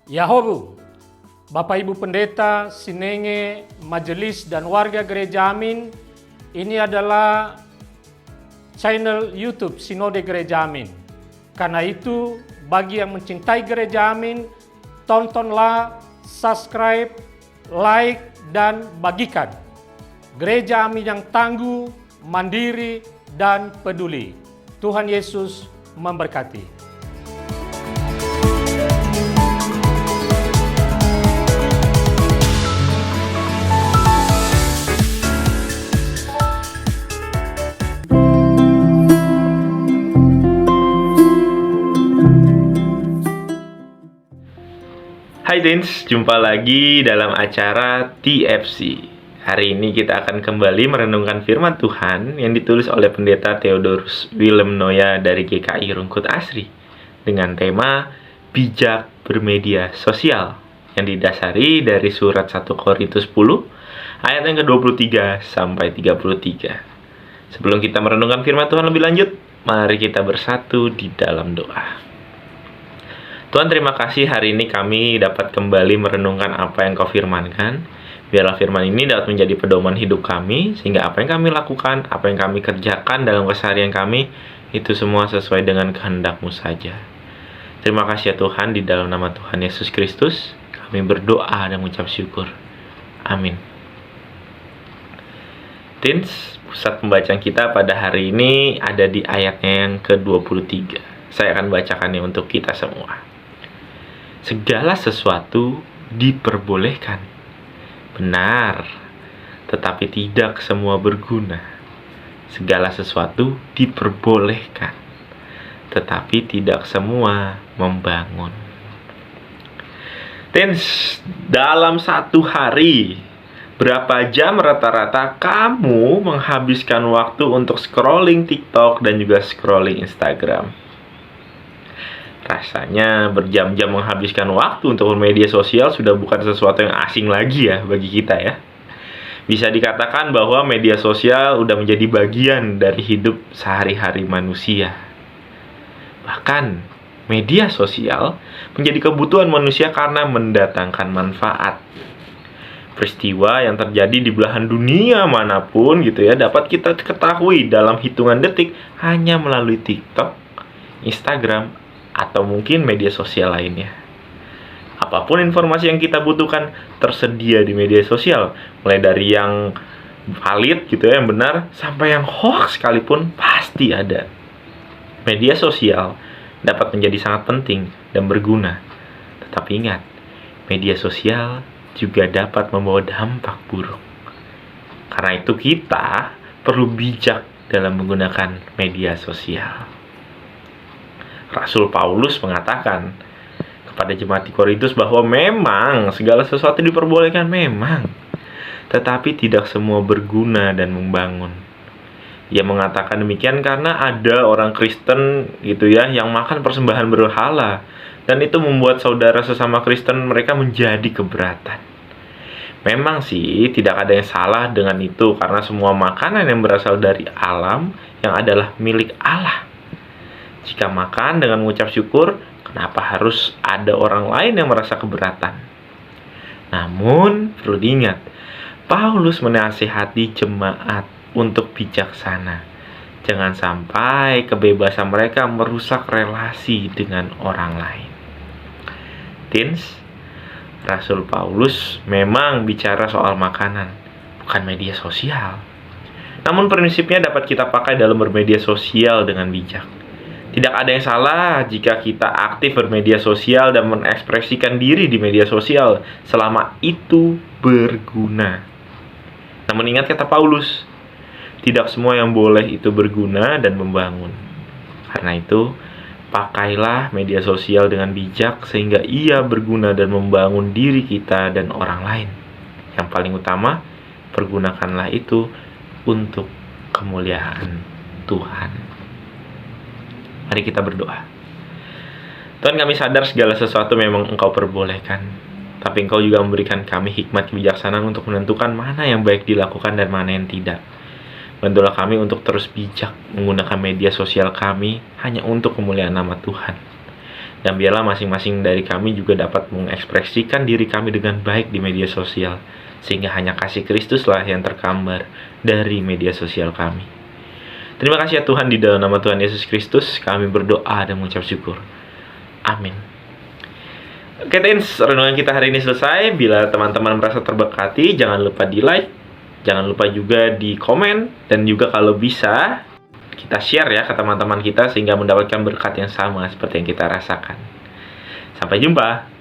Yahobu, Bapak Ibu Pendeta, Sinenge, Majelis dan warga Gereja Amin, ini adalah channel YouTube Sinode Gereja Amin. Karena itu, bagi yang mencintai Gereja Amin, tontonlah, subscribe, like, dan bagikan. Gereja Amin yang tangguh, mandiri, dan peduli. Tuhan Yesus memberkati. Hai Teens, jumpa lagi dalam acara TFC. Hari ini kita akan kembali merenungkan firman Tuhan yang ditulis oleh Pendeta Theodorus Willem Noya dari GKI Rungkut Asri dengan tema Bijak Bermedia Sosial yang didasari dari surat 1 Korintus 10 ayat yang ke-23 sampai 33. Sebelum kita merenungkan firman Tuhan lebih lanjut, mari kita bersatu di dalam doa. Tuhan, terima kasih hari ini kami dapat kembali merenungkan apa yang Kau firmankan. Biarlah firman ini dapat menjadi pedoman hidup kami, sehingga apa yang kami lakukan, apa yang kami kerjakan dalam keseharian kami, itu semua sesuai dengan kehendak-Mu saja. Terima kasih ya Tuhan, di dalam nama Tuhan Yesus Kristus, kami berdoa dan mengucap syukur. Amin. Teens, pusat pembacaan kita pada hari ini ada di ayatnya yang ke-23. Saya akan bacakannya untuk kita semua. Segala sesuatu diperbolehkan, benar, tetapi tidak semua berguna. Segala sesuatu diperbolehkan, tetapi tidak semua membangun. Teens, dalam satu hari, berapa jam rata-rata kamu menghabiskan waktu untuk scrolling TikTok dan juga scrolling Instagram? Rasanya berjam-jam menghabiskan waktu untuk bermedia sosial sudah bukan sesuatu yang asing lagi ya bagi kita ya. Bisa dikatakan bahwa media sosial sudah menjadi bagian dari hidup sehari-hari manusia. Bahkan media sosial menjadi kebutuhan manusia karena mendatangkan manfaat. Peristiwa yang terjadi di belahan dunia manapun gitu ya dapat kita ketahui dalam hitungan detik hanya melalui TikTok, Instagram, atau mungkin media sosial lainnya. Apapun informasi yang kita butuhkan tersedia di media sosial, mulai dari yang valid gitu ya, yang benar, sampai yang hoax sekalipun pasti ada. Media sosial dapat menjadi sangat penting dan berguna. Tetapi ingat, media sosial juga dapat membawa dampak buruk. Karena itu kita perlu bijak dalam menggunakan media sosial. Rasul Paulus mengatakan kepada jemaat di Korintus bahwa memang segala sesuatu diperbolehkan memang, tetapi tidak semua berguna dan membangun. Ia mengatakan demikian karena ada orang Kristen gitu ya yang makan persembahan berhala, dan itu membuat saudara sesama Kristen mereka menjadi keberatan. Memang sih tidak ada yang salah dengan itu karena semua makanan yang berasal dari alam yang adalah milik Allah. Jika makan dengan mengucap syukur, kenapa harus ada orang lain yang merasa keberatan? Namun, perlu diingat, Paulus menasihati jemaat untuk bijaksana. Jangan sampai kebebasan mereka merusak relasi dengan orang lain. Teens, Rasul Paulus memang bicara soal makanan, bukan media sosial. Namun prinsipnya dapat kita pakai dalam bermedia sosial dengan bijak. Tidak ada yang salah jika kita aktif bermedia sosial dan mengekspresikan diri di media sosial selama itu berguna. Namun ingat kata Paulus, tidak semua yang boleh itu berguna dan membangun. Karena itu, pakailah media sosial dengan bijak sehingga ia berguna dan membangun diri kita dan orang lain. Yang paling utama, pergunakanlah itu untuk kemuliaan Tuhan. Mari kita berdoa. Tuhan, kami sadar segala sesuatu memang Engkau perbolehkan, tapi Engkau juga memberikan kami hikmat kebijaksanaan untuk menentukan mana yang baik dilakukan dan mana yang tidak. Bantulah kami untuk terus bijak menggunakan media sosial kami hanya untuk kemuliaan nama Tuhan. Dan biarlah masing-masing dari kami juga dapat mengekspresikan diri kami dengan baik di media sosial, sehingga hanya kasih Kristuslah yang tergambar dari media sosial kami. Terima kasih ya Tuhan, di dalam nama Tuhan Yesus Kristus kami berdoa dan mengucap syukur. Amin. Oke, Teens, renungan kita hari ini selesai. Bila teman-teman merasa terberkati, jangan lupa di like, jangan lupa juga di komen, dan juga kalau bisa kita share ya ke teman-teman kita sehingga mendapatkan berkat yang sama seperti yang kita rasakan. Sampai jumpa.